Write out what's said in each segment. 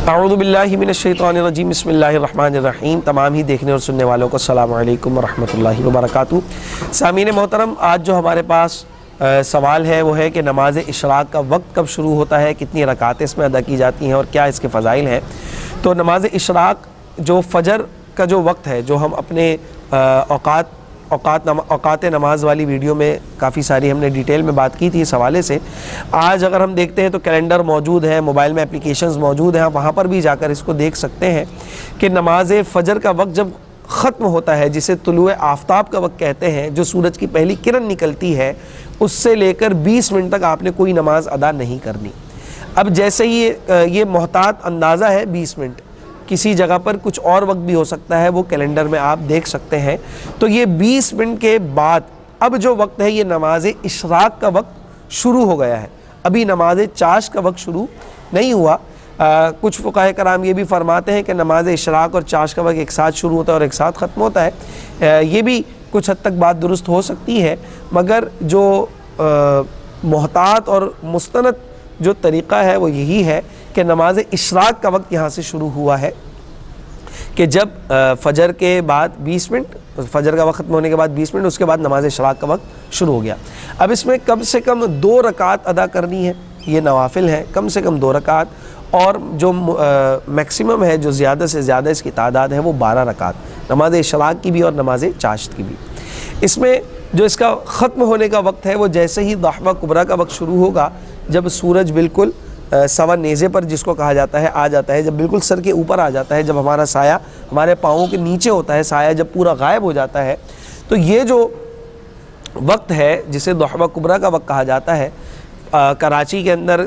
اعوذ باللہ من الشیطان الرجیم بسم اللہ الرحمن الرحیم۔ تمام ہی دیکھنے اور سننے والوں کو السلام علیکم ورحمۃ اللہ وبرکاتہ۔ سامعین محترم، آج جو ہمارے پاس سوال ہے وہ ہے کہ نماز اشراق کا وقت کب شروع ہوتا ہے، کتنی رکعتیں اس میں ادا کی جاتی ہیں اور کیا اس کے فضائل ہیں۔ تو نماز اشراق جو فجر کا جو وقت ہے، جو ہم اپنے اوقات نماز والی ویڈیو میں کافی ساری ہم نے ڈیٹیل میں بات کی تھی اس حوالے سے۔ آج اگر ہم دیکھتے ہیں تو کیلنڈر موجود ہے، موبائل میں اپلیکیشنز موجود ہیں، وہاں پر بھی جا کر اس کو دیکھ سکتے ہیں کہ نماز فجر کا وقت جب ختم ہوتا ہے، جسے طلوع آفتاب کا وقت کہتے ہیں، جو سورج کی پہلی کرن نکلتی ہے، اس سے لے کر 20 منٹ تک آپ نے کوئی نماز ادا نہیں کرنی۔ اب جیسے ہی یہ محتاط اندازہ ہے 20 منٹ، کسی جگہ پر کچھ اور وقت بھی ہو سکتا ہے، وہ کیلنڈر میں آپ دیکھ سکتے ہیں۔ تو یہ 20 منٹ کے بعد اب جو وقت ہے یہ نماز اشراق کا وقت شروع ہو گیا ہے، ابھی نماز چاشت کا وقت شروع نہیں ہوا۔ کچھ فقہاء کرام یہ بھی فرماتے ہیں کہ نماز اشراق اور چاشت کا وقت ایک ساتھ شروع ہوتا ہے اور ایک ساتھ ختم ہوتا ہے۔ یہ بھی کچھ حد تک بات درست ہو سکتی ہے، مگر جو محتاط اور مستند جو طریقہ ہے وہ یہی ہے کہ نماز اشراق کا وقت یہاں سے شروع ہوا ہے کہ جب فجر کے بعد 20 منٹ، فجر کا وقت ختم ہونے کے بعد 20 منٹ، اس کے بعد نماز اشراق کا وقت شروع ہو گیا۔ اب اس میں کم سے کم 2 رکعت ادا کرنی ہے، یہ نوافل ہیں، کم سے کم 2 رکعت، اور جو میکسیمم ہے، جو زیادہ سے زیادہ اس کی تعداد ہے وہ 12 رکعت، نماز اشراق کی بھی اور نماز چاشت کی بھی۔ اس میں جو اس کا ختم ہونے کا وقت ہے وہ جیسے ہی ضحوہ کبریٰ کا وقت شروع ہوگا، جب سورج بالکل سوا نیزے پر جس کو کہا جاتا ہے آ جاتا ہے، جب بالکل سر کے اوپر آ جاتا ہے، جب ہمارا سایہ ہمارے پاؤں کے نیچے ہوتا ہے، سایہ جب پورا غائب ہو جاتا ہے، تو یہ جو وقت ہے جسے ضحوہ کبریٰ کا وقت کہا جاتا ہے، کراچی کے اندر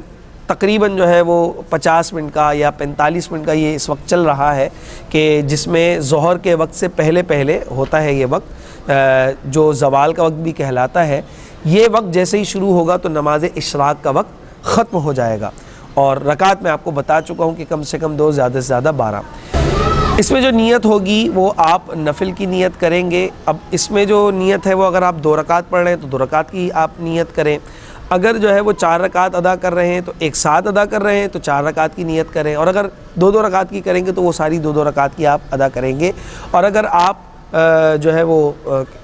تقریباً جو ہے وہ 50 منٹ کا یا 45 منٹ کا یہ اس وقت چل رہا ہے، کہ جس میں ظہر کے وقت سے پہلے ہوتا ہے یہ وقت، جو زوال کا وقت بھی کہلاتا ہے۔ یہ وقت جیسے ہی شروع ہوگا تو نماز اشراق کا وقت ختم ہو جائے گا، اور رکعت میں آپ کو بتا چکا ہوں کہ کم سے کم 2، زیادہ سے زیادہ 12۔ اس میں جو نیت ہوگی وہ آپ نفل کی نیت کریں گے۔ اب اس میں جو نیت ہے وہ اگر آپ 2 رکعت پڑھ رہے ہیں تو 2 رکعت کی آپ نیت کریں، اگر جو ہے وہ 4 رکعت ادا کر رہے ہیں تو ایک ساتھ ادا کر رہے ہیں تو 4 رکعت کی نیت کریں، اور اگر 2 رکعت کی کریں گے تو وہ ساری 2 رکعت کی آپ ادا کریں گے، اور اگر آپ جو ہے وہ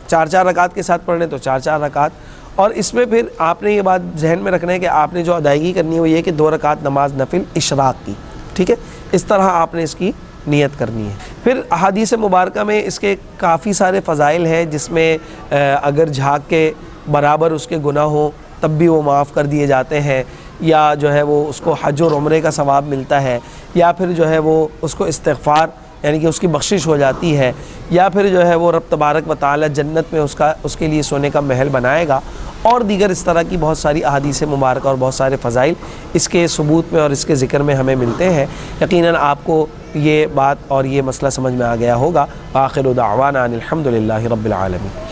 4 رکعت کے ساتھ پڑھ رہے ہیں تو 4 رکعت۔ اور اس میں پھر آپ نے یہ بات ذہن میں رکھنا ہے کہ آپ نے جو ادائیگی کرنی ہے وہ یہ کہ 2 رکعت نماز نفل اشراق کی، ٹھیک ہے، اس طرح آپ نے اس کی نیت کرنی ہے۔ پھر احادیث مبارکہ میں اس کے کافی سارے فضائل ہیں، جس میں اگر جھاگ کے برابر اس کے گناہ ہوں تب بھی وہ معاف کر دیے جاتے ہیں، یا جو ہے وہ اس کو حج اور عمرے کا ثواب ملتا ہے، یا پھر جو ہے وہ اس کو استغفار یعنی کہ اس کی بخشش ہو جاتی ہے، یا پھر جو ہے وہ رب تبارک و تعالی جنت میں اس کے لیے سونے کا محل بنائے گا، اور دیگر اس طرح کی بہت ساری احادیث مبارکہ اور بہت سارے فضائل اس کے ثبوت میں اور اس کے ذکر میں ہمیں ملتے ہیں۔ یقیناً آپ کو یہ بات اور یہ مسئلہ سمجھ میں آ گیا ہوگا۔ آخر دعوانا ان الحمد للہ رب العالمین۔